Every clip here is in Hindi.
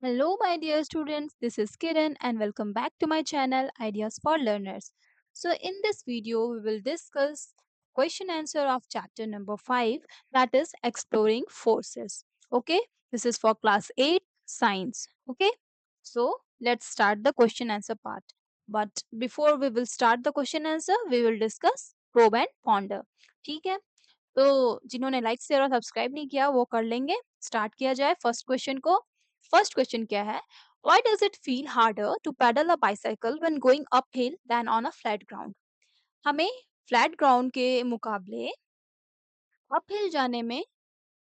Hello, my dear students. This is Kiran, and welcome back to my channel Ideas for Learners. So, in this video, we will discuss question answer of chapter number 5, that is exploring forces. Okay, this is for class 8 science. Okay, so let's start the question answer part. But before we will start the question answer, we will discuss probe and ponder. ठीक है, तो जिन्होंने लाइक शेयर और सब्सक्राइब नहीं किया वो कर लेंगे। स्टार्ट किया जाए फर्स्ट क्वेश्चन को। फर्स्ट क्वेश्चन क्या है? Why does it feel harder to pedal a bicycle when going uphill than on a flat ground? हमें फ्लैट ग्राउंड के मुकाबले अपहिल जाने में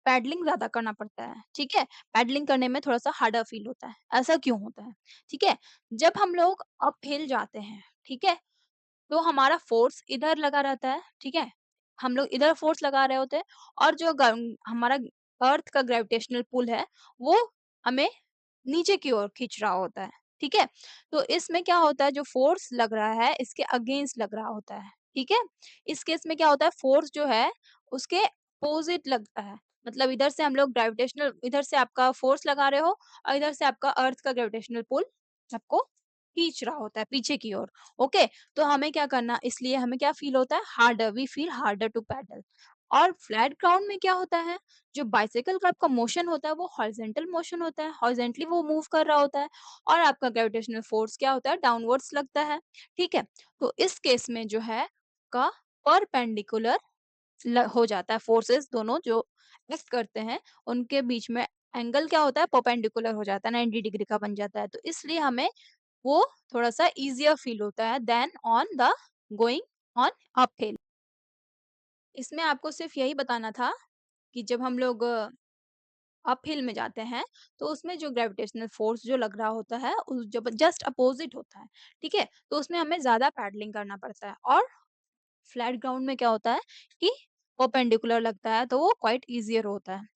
पैडलिंग ज़्यादा करना पड़ता है, ठीक है? पैडलिंग करने में थोड़ा-सा हार्डर फील होता है। ऐसा क्यों होता है? ठीक है? जब हम लोग अपहिल जाते हैं, ठीक है? तो हमारा फोर्स इधर लगा रहता है, ठीक है? हम लोग इधर फोर्स लगा रहे होते हैं और जो हमारा अर्थ का ग्रेविटेशनल पुल है, वो हमें नीचे की ओर खींच रहा होता है, ठीक है? तो इसमें क्या होता है, जो फोर्स लग रहा है इसके अगेंस्ट लग रहा होता है, ठीक है? इस केस में क्या होता है, फोर्स जो है उसके अपोजिट लगता है। मतलब इधर से हम लोग ग्रेविटेशनल, इधर से आपका फोर्स लगा रहे हो और इधर से आपका अर्थ का ग्रेविटेशनल पुल आपको खींच रहा होता है पीछे की ओर। ओके, तो हमें क्या करना, इसलिए हमें क्या फील होता है, harder, we feel harder to pedal. और फ्लैट ग्राउंड में क्या होता है, जो बाइसाइकिल का आपका मोशन होता है वो हॉरिजॉन्टल मोशन होता है, हॉरिजॉन्टली वो मूव कर रहा होता है और आपका ग्रेविटेशनल फोर्स क्या होता है, डाउनवर्ड्स लगता है, ठीक है? तो इस केस में जो है का परपेंडिकुलर हो जाता है, फोर्सेस दोनों जो एक्ट करते हैं उनके बीच में एंगल क्या होता है, परपेंडिकुलर हो जाता है, 90 डिग्री का बन जाता है। तो इसलिए हमें वो थोड़ा-सा ईज़ियर फ़ील होता है than on the going on uphill. इसमें आपको सिर्फ़ यही बताना था कि जब हम लोग अपहिल में जाते हैं, तो उसमें जो ग्रेविटेशनल फ़ोर्स जो लग रहा होता है, उस जब जस्ट अपोज़िट होता है, ठीक है? तो उसमें हमें ज़्यादा पैडलिंग करना पड़ता है और फ्लैट ग्राउंड में क्या होता है कि परपेंडिकुलर लगता है, तो वो क्वाइट ईज़ियर होता है।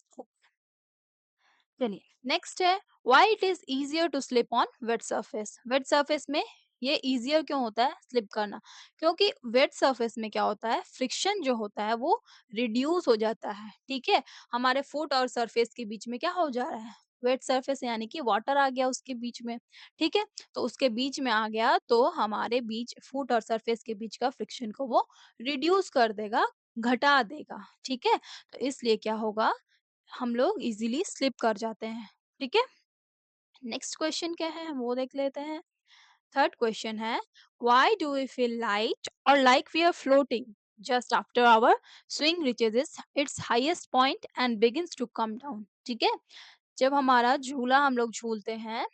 चलिए, नेक्स्ट है, why it is easier to slip on wet surface? Wet surface में ये इजियर क्यों होता है स्लिप करना? क्योंकि वेट सरफेस में क्या होता है, फ्रिक्शन जो होता है वो रिड्यूस हो जाता है, ठीक है? हमारे फुट और सरफेस के बीच में क्या हो जा रहा है, वेट सरफेस यानी कि वाटर आ गया उसके बीच में, ठीक है? तो उसके बीच में आ गया तो हमारे बीच फुट और सरफेस के बीच का फ्रिक्शन को वो रिड्यूस कर देगा, घटा देगा, ठीक है? तो इसलिए क्या होगा, हम लोग इजीली स्लिप कर जाते हैं, ठीक है? नेक्स्ट क्वेश्चन क्या है, हम वो देख लेते हैं। थर्ड क्वेश्चन है, why do we feel light और like we are floating just after our swing reaches its highest point and begins to come down? ठीक है, जब हमारा झूला हम लोग झूलते हैं,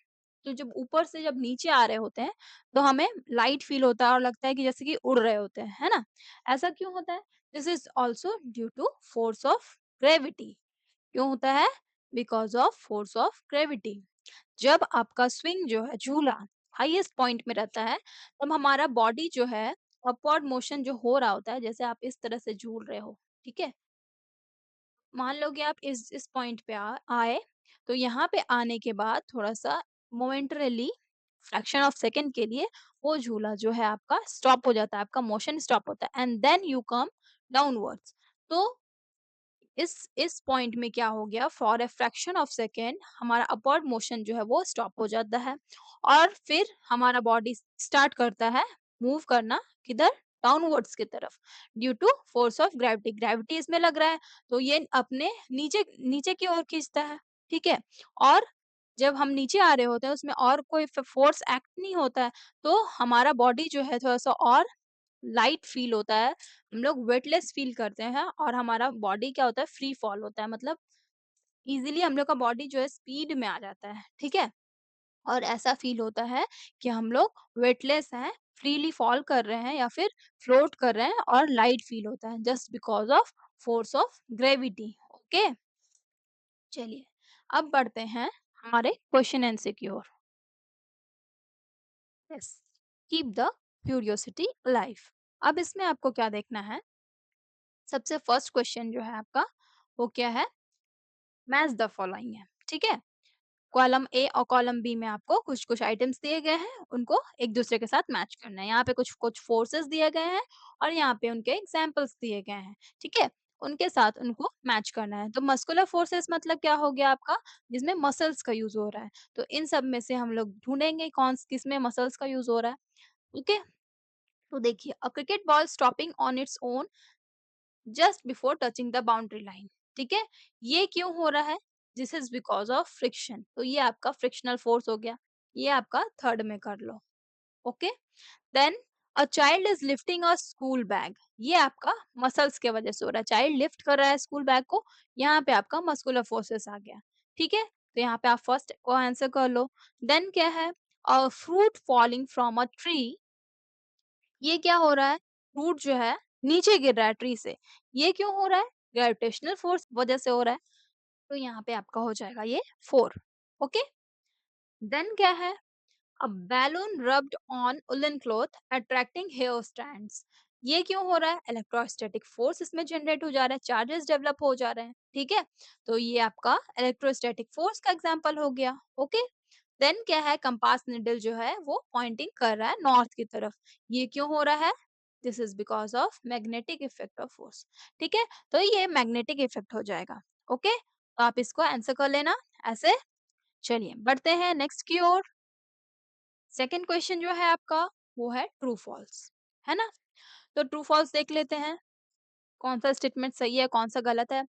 तो जब ऊपर से जब नीचे आ रहे होते हैं, तो हमें लाइट फील होता है और लगता है कि जैसे कि उड़ रहे होते हैं, है ना? ऐसा क्यों होता है? This is also due to force of gravity. क्यों होता है? Because of force of gravity. जब आपका स्विंग जो है, झूला हाईएस्ट पॉइंट में रहता है, तब हमारा बॉडी जो है अपवर्ड मोशन जो हो रहा होता है, जैसे आप इस तरह से झूल रहे हो, ठीक है? मान लो कि आप इस पॉइंट पे आए, तो यहाँ पे आने के बाद थोड़ा सा मोमेंटरली, फ्रैक्शन ऑफ सेकेंड के लिए वो झूला जो है आपका स्टॉप हो जाता है, आपका मोशन स्टॉप होता है and then you come downwards. तो इस पॉइंट में क्या हो गया, for a fraction of second हमारा अपवर्ड मोशन जो है वो स्टॉप हो जाता है और फिर हमारा बॉडी स्टार्ट करता है मूव करना, किधर, डाउनवर्ड्स की तरफ, due to force of gravity. Gravity इसमें लग रहा है तो ये अपने नीचे नीचे की ओर खींचता है, ठीक है? और जब हम नीचे आ रहे होते हैं उसमें और कोई फोर्स एक्ट नहीं होता है, तो हमारा बॉडी जो है थोड़ा सा और लाइट फील होता है, हम लोग वेटलेस फील करते हैं और हमारा बॉडी क्या होता है, फ्री फॉल होता है, मतलब इजीली हम लोग का बॉडी जो है स्पीड में आ जाता है, ठीक है? और ऐसा फील होता है कि हम लोग वेटलेस हैं, फ्रीली फॉल कर रहे हैं या फिर फ्लोट कर रहे हैं और लाइट फील होता है just because of force of gravity. Okay, चलिए अब बढ़ते हैं हमारे क्वेश्चन आंसर की ओर। Yes, keep the curiosity alive. अब इसमें आपको क्या देखना है, सबसे फर्स्ट क्वेश्चन जो है आपका वो क्या है, मैच द फॉलोइंग है, ठीक है? कॉलम ए और कॉलम बी में आपको कुछ-कुछ आइटम्स दिए गए हैं, उनको एक-दूसरे के साथ मैच करना है। यहाँ पे कुछ-कुछ फोर्सेस दिए गए हैं और यहाँ पे उनके एग्जांपल्स दिए गए हैं, ठीक है? उनके साथ उनको मैच करना है। तो मस्कुलर फोर्सेस मतलब क्या हो गया आपका, जिसमें मसल्स का यूज़ हो रहा है। तो इन सब में से हम लोग ढूँढेंगे किसमें मसल्स का यूज़ हो रहा है। ओके? तो देखिए, a cricket ball stopping on its own just before touching the boundary line. ठीक है, ये क्यों हो रहा है? This is because of friction. तो ये आपका फ्रिक्शनल फोर्स हो गया। ये आपका थर्ड में कर लो। Okay, then a child is lifting a school bag. ये आपका मसल्स के वजह से हो रहा है। चाइल्ड लिफ्ट कर रहा है स्कूल बैग को, यहाँ पे आपका मस्कुलर फोर्सेस आ गया। ठीक है, तो यहाँ पे आप फर्स्ट को आंसर कर लो। देन क्या है, a fruit falling from a tree. ये क्या हो रहा है, फ्रूट जो है नीचे गिर रहा है ट्री से। ये क्यों हो रहा है? ग्रेविटेशनल फोर्स वजह से हो रहा है। तो यहाँ पे आपका हो जाएगा ये 4। ओके, देन क्या है, a balloon rubbed on woollen cloth attracting hair strands. ये क्यों हो रहा है? इलेक्ट्रोस्टैटिक फोर्स इसमें जनरेट हो जा रहा है, चार्जेस डेवलप हो जा रहे हैं। ठीक है, तो ये आपका इलेक्ट्रोस्टैटिक फोर्स का एग्जांपल हो गया। ओके, देन क्या है, कंपास निडल जो है वो पॉइंटिंग कर रहा है नॉर्थ की तरफ। ये क्यों हो रहा है? This is because of magnetic effect of force. ठीक है, तो ये मैग्नेटिक इफेक्ट हो जाएगा। ओके, तो आप इसको आंसर कर लेना ऐसे। चलिए बढ़ते हैं नेक्स्ट की ओर। सेकंड क्वेश्चन जो है आपका वो है ट्रू फॉल्स, है ना? तो ट्रू फॉल्स देख लेते हैं, कौन सा स्टेटमेंट सही है कौन सा गलत है।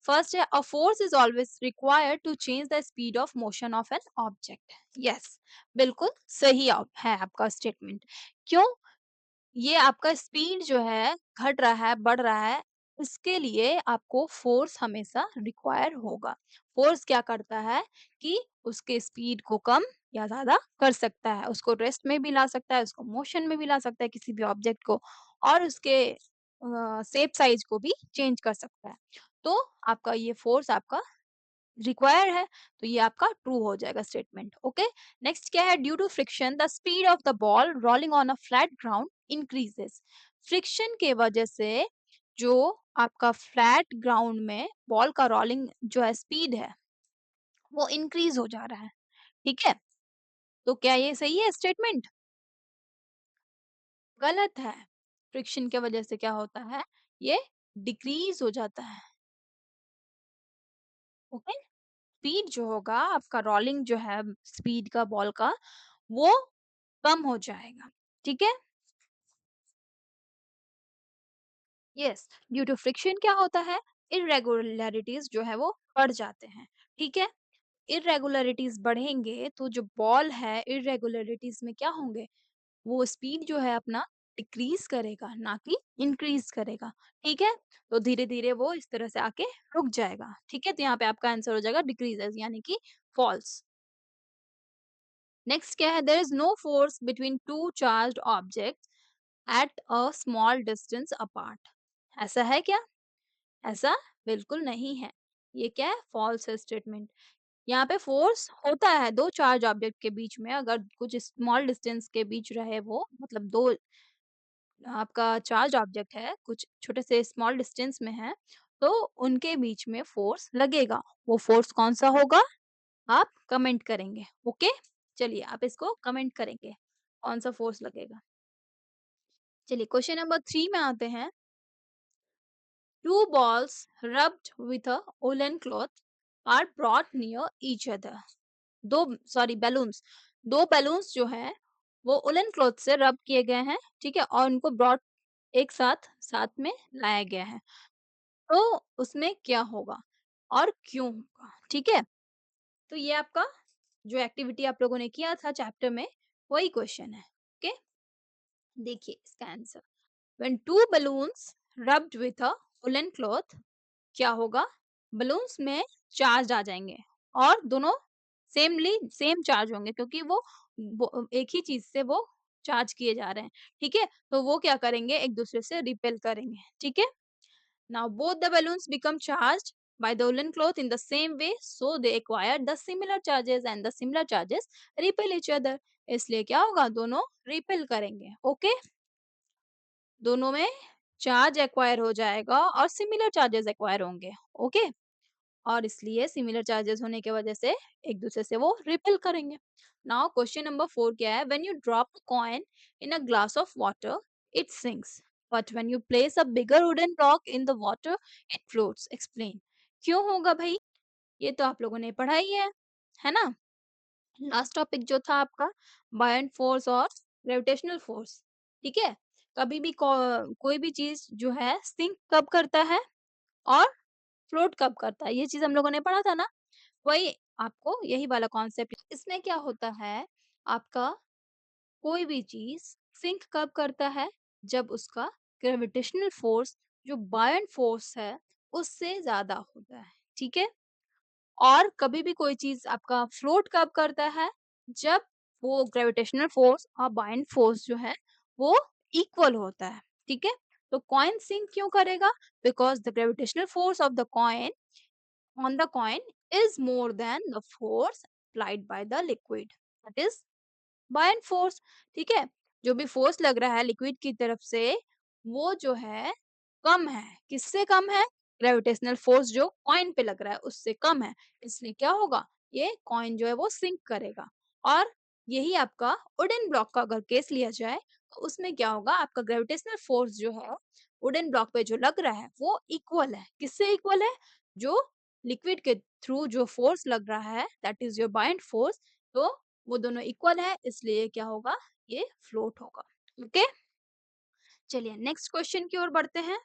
फर्स्ट है, a force is always required to change the speed of motion of an object. Yes, बिल्कुल सही है आपका स्टेटमेंट। क्यों? ये आपका स्पीड जो है घट रहा है बढ़ रहा है, इसके लिए आपको फोर्स हमेशा रिक्वायर होगा। फोर्स क्या करता है कि उसके स्पीड को कम या ज्यादा कर सकता है, उसको रेस्ट में भी ला सकता है, उसको मोशन में भी ला सकता है किसी भी ऑब्जेक्ट को, और उसके शेप साइज को भी चेंज कर सकता है। तो आपका ये फोर्स आपका रिक्वायर है, तो ये आपका ट्रू हो जाएगा स्टेटमेंट। ओके, नेक्स्ट क्या है, due to friction the speed of the ball rolling on a flat ground increases. Friction के वजह से जो आपका फ्लैट ग्राउंड में बॉल का रोलिंग जो है स्पीड है वो इंक्रीज हो जा रहा है। ठीक है, तो क्या ये सही है स्टेटमेंट? गलत है। फ्रिक्शन के वजह से क्या होता है, ये डिक्रीज हो जाता है। ओके, स्पीड जो होगा आपका रोलिंग जो है स्पीड का बॉल का, वो कम हो जाएगा। ठीक है, यस, ड्यू टू फ्रिक्शन क्या होता है, इरेगुलरिटीज जो है वो बढ़ जाते हैं। ठीक है, इरेगुलरिटीज बढ़ेंगे तो जो बॉल है इरेगुलरिटीज में क्या होंगे, वो स्पीड जो है अपना डिक्रीज करेगा ना कि इंक्रीज करेगा। ठीक है, तो धीरे धीरे वो इस तरह से आके रुक जाएगा। ठीक है, तो यहाँ पे आपका आंसर हो जाएगा डिक्रीजेस यानी कि फॉल्स। नेक्स्ट क्या है, there is no force between two charged objects at a small distance apart. ऐसा है क्या? ऐसा बिल्कुल नहीं है। ये क्या है, फॉल्स है स्टेटमेंट। यहाँ पे फोर्स होता है दो चार्ज ऑब्जेक्ट के बीच में, अगर कुछ स्मॉल डिस्टेंस के बीच रहे, वो मतलब दो आपका चार्ज ऑब्जेक्ट है कुछ छोटे से स्मॉल डिस्टेंस में है, तो उनके बीच में फोर्स लगेगा। वो फोर्स कौन सा होगा, आप कमेंट करेंगे। ओके, चलिए आप इसको कमेंट करेंगे कौन सा फोर्स लगेगा। चलिए क्वेश्चन नंबर 3 में आते हैं। Two balls rubbed with a woolen cloth are brought near each other. दो सॉरी बैलून्स, दो बैलून्स जो है वो वुलन क्लॉथ से रब किए गए हैं। ठीक है, और उनको ब्रॉड एक साथ साथ में लाया गया है। तो उसमें क्या होगा और क्यों होगा? ठीक है, तो ये आपका जो एक्टिविटी आप लोगों ने किया था चैप्टर में वही क्वेश्चन है। ओके, देखिए इसका answer, when two balloons rubbed with a woolen cloth, क्या होगा, बलून्स में चार्ज आ जाएंगे और दोनों सेम चार्ज होंगे क्योंकि वो एक ही चीज से वो चार्ज किए जा रहे हैं। ठीक है, तो वो क्या करेंगे, एक दूसरे से रिपेल करेंगे। ठीक है, now both the balloons become charged by the woolen cloth in the same way, so they acquire the similar charges and the similar charges repel each other। इसलिए क्या होगा, दोनों रिपेल करेंगे। ओके, दोनों में चार्ज एक्वायर हो जाएगा और सिमिलर चार्जेस एक्वायर होंगे। ओके, और इसलिए सिमिलर चार्जेस होने की वजह से एक दूसरे से वो रिपेल करेंगे। नाउ क्वेश्चन नंबर 4 क्या है, when you drop a coin in a glass of water it sinks. But when you place a bigger wooden block in the water it floats. Explain. क्यों होगा भाई? ये तो आप लोगों ने पढ़ा ही है ना? लास्ट टॉपिक जो था आपका बायन फोर्स और ग्रेविटेशनल फोर्स। ठीक है? कभी भी कोई भी चीज जो है सिंक कब करता है और फ्लोट कब करता है, ये चीज हम लोगों ने पढ़ा था ना? वही आपको यही वाला कॉन्सेप्ट इसमें क्या होता है आपका, कोई भी चीज सिंक कब करता है जब उसका ग्रेविटेशनल फोर्स जो बायन फोर्स है उससे ज्यादा होता है। ठीक है? और कभी भी कोई चीज आपका फ्लोट कब करता है जब वो ग्रेविटेशनल फोर्स और बाइंड फोर्स जो है वो इक्वल होता है। ठीक है? तो कॉइन सिंक क्यों करेगा? Because the gravitational force of the coin on the coin is more than the force applied by the liquid, that is Bayern force. ठीक है? जो भी फोर्स लग रहा है लिक्विड की तरफ से वो जो है कम है। किससे कम है? ग्रेविटेशनल फोर्स जो कॉइन पे लग रहा है उससे कम है। इसलिए क्या होगा? ये कॉइन जो है वो सिंक करेगा। और यही आपका वुडन ब्लॉक का अगर केस लिया जाए तो उसमें क्या होगा, आपका ग्रेविटेशनल फोर्स जो है वुडन ब्लॉक पे जो लग रहा है वो इक्वल है। किससे इक्वल है? जो लिक्विड के थ्रू जो फोर्स लग रहा है that is your bind force. तो वो दोनों इक्वल है इसलिए क्या होगा, ये फ्लोट होगा। ओके, चलिए नेक्स्ट क्वेश्चन की ओर बढ़ते हैं।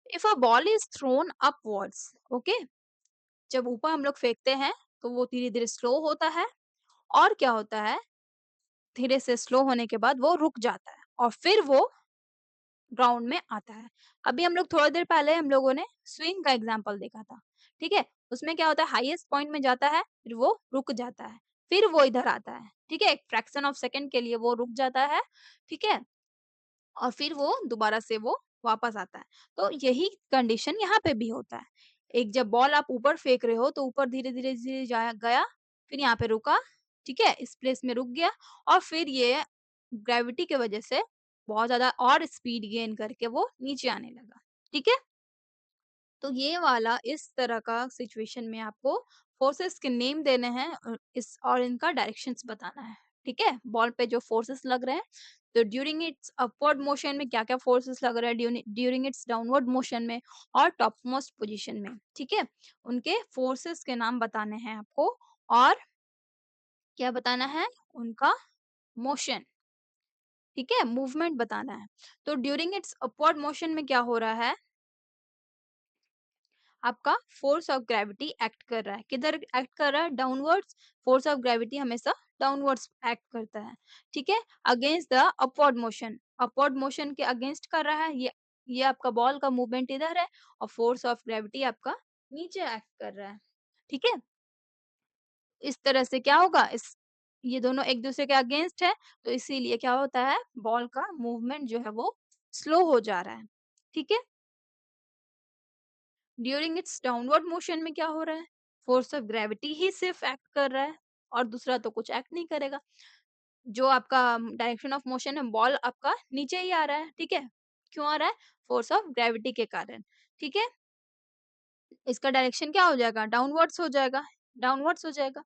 If a ball is throne upwards, okay, जब ऊपर हम लोग फेंकते हैं तो वो धीरे धीरे स्लो होता है और क्या होता है, धीरे से स्लो होने के बाद वो रुक जाता है और फिर वो ग्राउंड में आता है। अभी हम लोग थोड़ी देर पहले हम लोगों ने स्विंग का एग्जांपल देखा था। ठीक है? उसमें क्या होता है, हाईएस्ट पॉइंट में जाता है फिर वो रुक जाता है, फिर वो इधर आता है। ठीक है? एक फ्रैक्शन ऑफ सेकंड के लिए वो रुक जाता है। ठीक है? और फिर वो दोबारा से वो वापस आता है। तो यही कंडीशन यहाँ पे भी होता है। एक जब बॉल आप ऊपर फेंक रहे हो तो ऊपर धीरे-धीरे जाया गया, फिर यहाँ पे रुका, ठीक है? इस प्लेस में रुक गया और फिर ये ग्रेविटी की वजह से बहुत ज़्यादा और स्पीड गेन करके वो नीचे आने लगा। ठीक है? तो ये वाला इस तरह का सिचुएशन में आपको फोर्सेस के नेम देने हैं इस और इनका डायरेक्शंस बताना है। ठीक है? बॉल पे जो फोर्सेस लग रहे हैं तो ड्यूरिंग इट्स अपवर्ड मोशन में क्या-क्या फोर्सेस लग रहा है, ड्यूरिंग इट्स डाउनवर्ड मोशन में और टॉप मोस्ट पोजीशन में। ठीक है? उनके फोर्सेस के नाम बताने हैं आपको और क्या बताना है, उनका मोशन। ठीक है? मूवमेंट बताना है। तो ड्यूरिंग इट्स अपवर्ड मोशन में क्या हो रहा है, आपका फोर्स ऑफ ग्रेविटी एक्ट कर रहा है। किधर एक्ट कर रहा है? डाउनवर्ड्स। फोर्स ऑफ ग्रेविटी हमेशा डाउनवर्ड्स एक्ट करता है। ठीक है? Against the upward motion, upward motion के अगेंस्ट कर रहा है। ये आपका बॉल का मूवमेंट इधर है और फोर्स ऑफ ग्रेविटी आपका नीचे एक्ट कर रहा है। ठीक है? इस तरह से क्या होगा, इस ये दोनों एक दूसरे के अगेंस्ट है तो इसीलिए क्या होता है, बॉल का मूवमेंट जो है वो स्लो हो जा रहा है। ठीक है? ड्यूरिंग इट्स डाउनवर्ड मोशन में क्या हो रहा है, फोर्स ऑफ ग्रेविटी ही सिर्फ एक्ट कर रहा है और दूसरा तो कुछ एक्ट नहीं करेगा। जो आपका डायरेक्शन ऑफ मोशन है, बॉल आपका नीचे ही आ रहा है। ठीक है? क्यों आ रहा है? फोर्स ऑफ ग्रेविटी के कारण। ठीक है? इसका डायरेक्शन क्या हो जाएगा, डाउनवर्ड्स हो जाएगा, डाउनवर्ड्स हो जाएगा।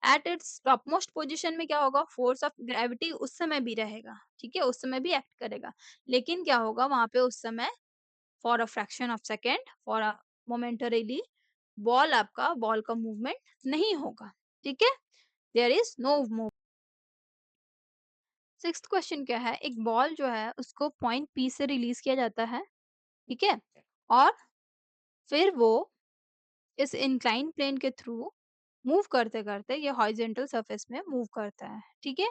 At its top most position में क्या होगा, फोर्स ऑफ ग्रेविटी उस समय भी रहेगा। ठीक है? उस समय भी एक्ट करेगा, लेकिन क्या होगा वहां पे उस समय for a fraction of second, for a momentarily ball का मूवमेंट नहीं होगा। ठीक है? There is no move. Sixth question क्या है, एक बॉल जो है उसको पॉइंट पी से रिलीज किया जाता है। ठीक है? और फिर वो इस इंक्लाइन प्लेन के थ्रू मूव करते करते ये हॉरिजॉन्टल सरफेस में मूव करता है। ठीक है?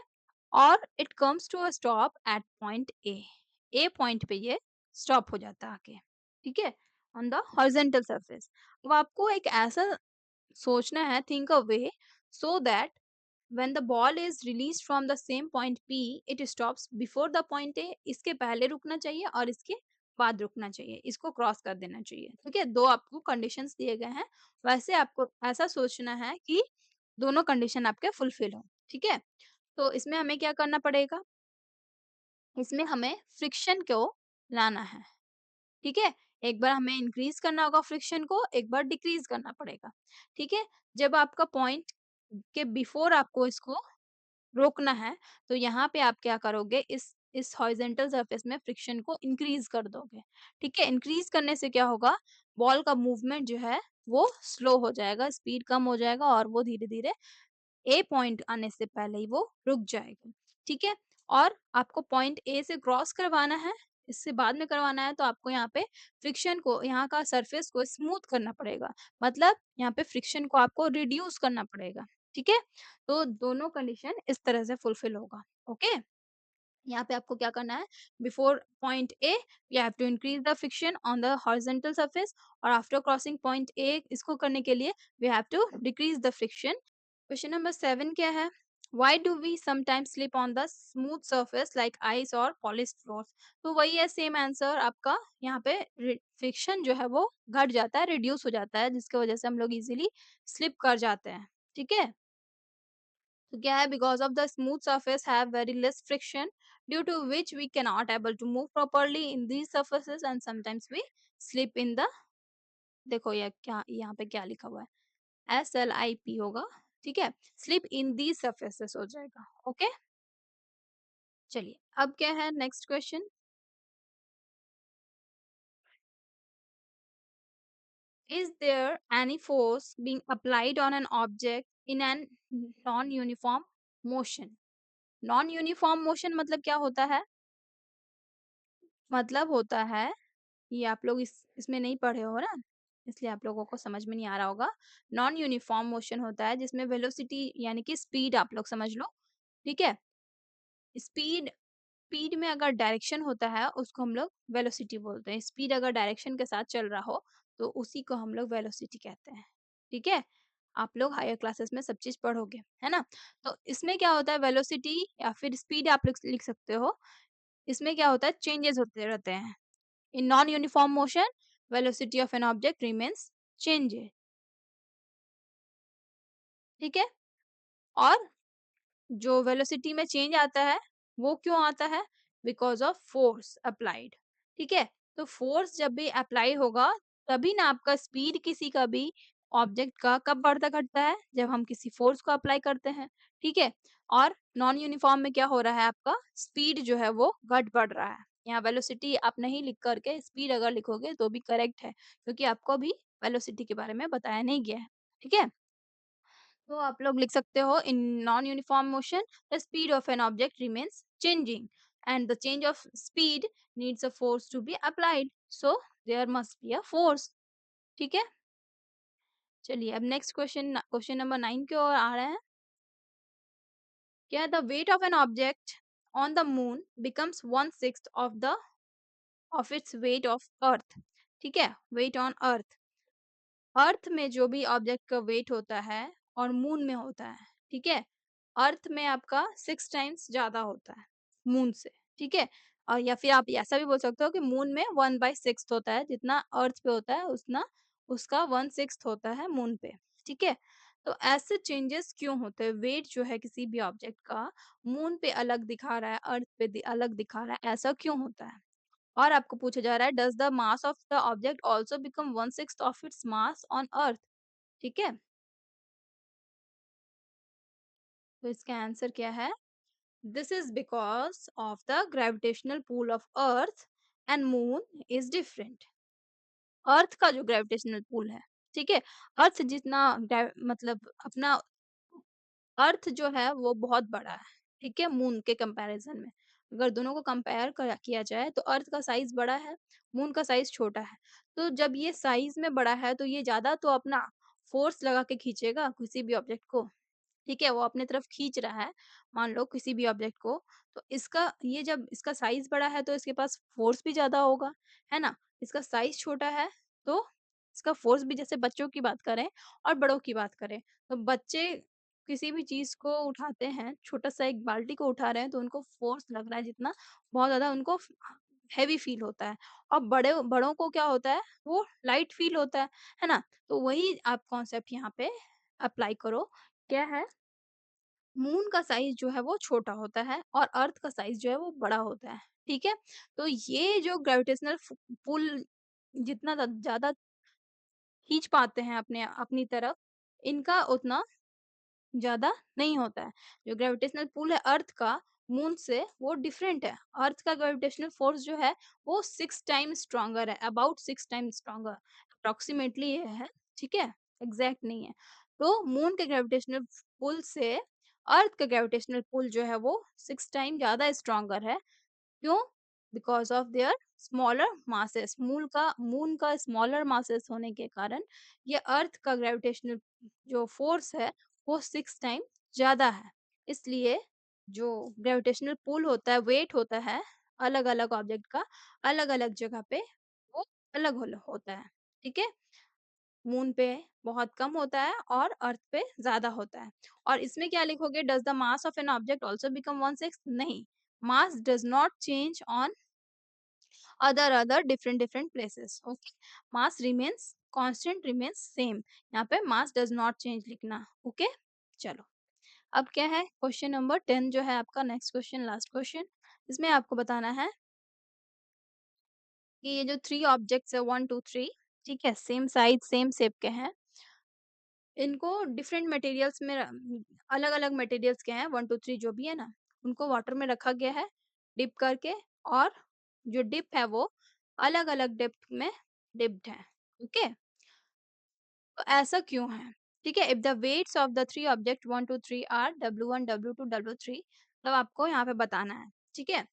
और it comes to a stop at point A point पे ये स्टॉप हो जाता है आके। ठीक है? On the horizontal surface. अब आपको एक ऐसा सोचना है, think a way so that when the ball is released from the same point P, it stops before the point A। इसके पहले रुकना चाहिए और इसके बाद रुकना चाहिए, इसको क्रॉस कर देना चाहिए। ठीक है? दो आपको कंडीशंस दिए गए हैं, वैसे आपको ऐसा सोचना है कि दोनों कंडीशन आपके फुलफिल हो। ठीक है? तो इसमें हमें क्या करना पड़ेगा, इसमें हमें फ्रिक्शन को लाना है। ठीक है? एक बार हमें इंक्रीज करना होगा फ्रिक्शन को, एक बार डिक्रीज करना पड़ेगा। ठीक है? जब आपका पॉइंट के बिफोर आपको इसको रोकना है तो यहाँ पे आप क्या करोगे, इस इस हॉरिजॉन्टल सरफेस में फ्रिक्शन को इंक्रीज कर दोगे। ठीक है, इंक्रीज करने से क्या होगा, बॉल का मूवमेंट जो है वो स्लो हो जाएगा, स्पीड कम हो जाएगा और वो धीरे धीरे ए पॉइंट आने से पहले ही वो रुक जाएगा। ठीक है, और आपको पॉइंट ए से क्रॉस करवाना है, इससे बाद में करवाना है, तो आपको यहाँ पे फ्रिक्शन को, यहाँ का सरफेस को स्मूथ करना पड़ेगा। मतलब यहाँ पे फ्रिक्शन को आपको रिड्यूस करना पड़ेगा। ठीक है, तो दोनों कंडीशन इस तरह से फुलफिल होगा। ओके, यहाँ पे आपको क्या करना है, before point A you have to increase the friction on the horizontal surface, और आफ्टर क्रॉसिंग पॉइंट ए इसको करने के लिए we have to decrease the friction. Question number 7 क्या है? Why do we sometimes slip on the smooth surface like ice or polished floors? तो वही है, सेम आंसर आपका। यहाँ पे फ्रिक्शन जो है वो घट जाता है, रिड्यूस हो जाता है, जिसकी वजह से हम लोग इजीली स्लिप कर जाते हैं। ठीक है, तो क्या है, because of the smooth surface have very less friction due to which we can not able to move properly in these surfaces and sometimes we slip in the, देखो ये क्या, यहाँ पे क्या लिखा हुआ है, SLIP होगा। ठीक है, स्लिप इन दी सर्फेसेस हो जाएगा। ओके, चलिए अब क्या है next question. Is there any force being applied on an object in an non uniform motion? Non uniform motion मतलब क्या होता है? मतलब होता है, ये आप लोग इसमें नहीं पढ़े हो ना, इसलिए आप लोगों को समझ में नहीं आ रहा होगा। नॉन यूनिफॉर्म मोशन होता है जिसमें वेलोसिटी यानी कि स्पीड आप लोग समझ लो। ठीक है, स्पीड, स्पीड में अगर डायरेक्शन होता है उसको हम लोग वेलोसिटी बोलते हैं। स्पीड अगर डायरेक्शन के साथ चल रहा हो तो उसी को हम लोग वेलोसिटी कहते हैं। ठीक है, आप लोग हायर क्लासेस में सब चीज पढ़ोगे, है ना? तो इसमें क्या होता है, वेलोसिटी या फिर स्पीड आप लोग लिख सकते हो। इसमें क्या होता है, चेंजेस होते रहते हैं। इन non uniform motion velocity of an object remains changes. ठीक है, और जो वेलोसिटी में चेंज आता है वो क्यों आता है, बिकॉज ऑफ फोर्स अप्लाइड। ठीक है, तो फोर्स जब भी अप्लाई होगा तभी ना आपका स्पीड किसी का भी ऑब्जेक्ट का कब बढ़ता घटता है, जब हम किसी फोर्स को अप्लाई करते हैं। ठीक है, और नॉन यूनिफॉर्म में क्या हो रहा है, आपका स्पीड जो है वो घट बढ़ रहा है। यहाँ वेलोसिटी आप नहीं लिख करके स्पीड अगर लिखोगे तो भी करेक्ट है, क्योंकि आपको अभी वेलोसिटी के बारे में बताया नहीं गया है। ठीक है, तो आप लोग लिख सकते हो, in non uniform motion the speed of an object remains changing and the change of speed needs a force to be applied, so there must be a force. ठीक है, चलिए अब नेक्स्ट क्वेश्चन, क्वेश्चन नंबर 9 की ओर आ रहे हैं। क्या the weight of an object on the moon becomes 1/6 of its weight of earth? ठीक है, वेट ऑन अर्थ, अर्थ में जो भी ऑब्जेक्ट का वेट होता है और मून में होता है। ठीक है, अर्थ में आपका 6 टाइम्स ज्यादा होता है मून से। ठीक है, और या फिर आप ऐसा भी बोल सकते हो कि मून में 1/6 होता है, जितना अर्थ पे होता है उतना उसका 1/6 होता है मून पे। ठीक है, तो ऐसे चेंजेस क्यों होते हैं, वेट जो है किसी भी ऑब्जेक्ट का मून पे अलग दिखा रहा है, अर्थ पे अलग दिखा रहा है, ऐसा क्यों होता है? और आपको पूछा जा रहा है, does the mass of the object also become 1/6 of its mass on earth? ठीक है, तो इसका आंसर क्या है, this is because of the gravitational pull of earth and moon is different. Earth का जो ग्रेविटेशनल पुल है, ठीक है, अर्थ जितना मतलब अपना अर्थ जो है वो बहुत बड़ा है, ठीक है, मून के कंपैरिजन में। अगर दोनों को कंपेयर किया जाए तो अर्थ का साइज बड़ा है, मून का साइज छोटा है। तो जब ये साइज में बड़ा है तो ये ज्यादा तो अपना फोर्स लगा के खींचेगा किसी भी ऑब्जेक्ट को। ठीक है, वो अपने तरफ खींच रहा है, मान लो किसी भी ऑब्जेक्ट को, तो इसका ये जब इसका साइज बड़ा है तो इसके पास फोर्स भी ज्यादा होगा, है ना? इसका साइज छोटा है तो इसका फोर्स भी, जैसे बच्चों की बात करें और बड़ों की बात करें, तो बच्चे किसी भी चीज को उठाते हैं, छोटा सा एक बाल्टी को उठा रहे हैं तो उनको फोर्स लग रहा है जितना, बहुत ज्यादा उनको हैवी फील होता है। और बड़े बड़ों को क्या होता है, वो लाइट फील होता है ना? तो वही आप कॉन्सेप्ट यहाँ पे अप्लाई करो। क्या है, मून का साइज जो है वो छोटा होता है और अर्थ का साइज जो है वो बड़ा होता है। ठीक है, तो ये जो ग्रेविटेशनल पुल जितना ज्यादा खींच पाते हैं अपने अपनी तरफ, इनका उतना ज्यादा नहीं होता है। जो ग्रेविटेशनल पुल है अर्थ का, मून से वो डिफरेंट है। अर्थ का ग्रेविटेशनल फोर्स जो है वो 6 टाइम स्ट्रॉन्गर है, अबाउट 6 टाइम स्ट्रॉन्गर, अप्रॉक्सीमेटली ये है, ठीक है? एग्जैक्ट नहीं है। तो मून के ग्रेविटेशनल पुल से अर्थ का ग्रेविटेशनल पुल जो है वो 6 टाइम ज़्यादा स्ट्रॉन्गर है। क्यों? Because of their smaller masses. Moon का स्मॉलर मासेस होने के कारण ये अर्थ का ग्रेविटेशनल जो फोर्स है वो 6 टाइम ज़्यादा है। इसलिए जो ग्रेविटेशनल पुल होता है, वेट होता है, अलग-अलग ऑब्जेक्ट का अलग-अलग जगह पे वो अलग होल होता है। ठीक है? मून पे बहुत कम होता है और अर्थ पे ज़्यादा होता है। और इसमें क्या लिखोगे? Does the mass of an object also become 1/6? नहीं। Mass does not change on other different places. Okay, mass remains constant, remains same. यहाँ पे mass does not change लिखना. Okay, चलो अब क्या है? क्वेश्चन नंबर 10 जो है आपका नेक्स्ट क्वेश्चन, लास्ट क्वेश्चन। इसमें आपको बताना है कि ये जो 3 ऑब्जेक्ट्स है 1 2 3, ठीक है, सेम साइज सेम शेप के हैं। इनको डिफरेंट मटेरियल्स में अलग-अलग मटेरियल्स के हैं 1 2 3 जो भी है ना, उनको वाटर में रखा गया है डिप करके, और जो डिप है वो अलग-अलग डेप्थ में डिप्ड है। ओके? तो ऐसा क्यों है? ठीक है? If the weights of the 3 object 1 2 3 are W1 W2 W3, तब आपको यहाँ पे बताना है। ठीक है?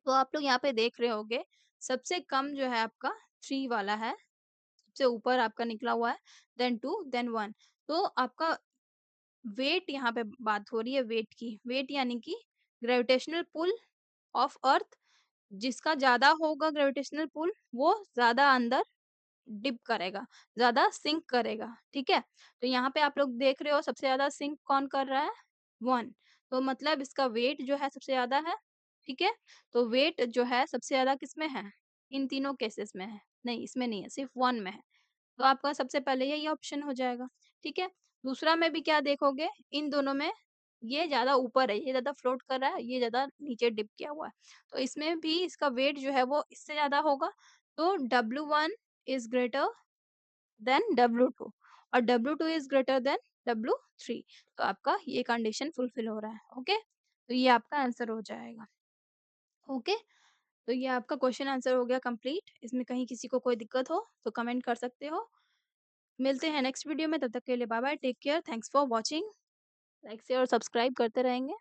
तो आप लोग यहाँ पे देख रहे होंगे सबसे कम जो है आपका 3 वाला है, सबसे ऊपर आपका निकला हुआ है, देन 2 देन 1। तो आपका वेट यहाँ पे बात हो रही है वेट की। वेट यानी कि ग्रेविटेशनल पुल ऑफ अर्थ, जिसका ज़्यादा होगा ग्रेविटेशनल पुल, वो ज़्यादा अंदर डिप करेगा, ज़्यादा सिंक करेगा, ठीक है? तो यहाँ पे आप लोग देख रहे हो सबसे ज़्यादा सिंक कौन कर रहा है? 1। तो मतलब इसका वेट जो है सबसे ज़्यादा है, ठीक है? तो वेट जो है सबसे ज़्यादा किसमें है? इन तीनों केसेस में है। नहीं, इसमें नहीं है, सिर्फ 1 में है। तो आपका सबसे पहले यही ऑप्शन हो जाएगा, ठीक है? दूसरा में भी क्या देखोगे? इन दोनों में ये ज़्यादा ऊपर है, ये ज़्यादा फ्लोट कर रहा है, ये ज़्यादा नीचे डिप किया हुआ है। तो इसमें भी इसका वेट जो है वो इससे ज़्यादा होगा। तो W1 is greater than W2 और W2 is greater than W3। तो आपका ये कंडीशन फुलफिल हो रहा है, ओके? तो ये आपका आंसर हो जाएगा, ओके? तो ये आपका क्वेश्चन आंसर हो गया कंप्लीट। इसमें कहीं किसी को कोई दिक्कत हो तो कमेंट कर सकते हो। मिलते हैं नेक्स्ट वीडियो में, तब तक के लिए bye bye, take care, thanks for watching. Like share और सब्सक्राइब करते रहेंगे।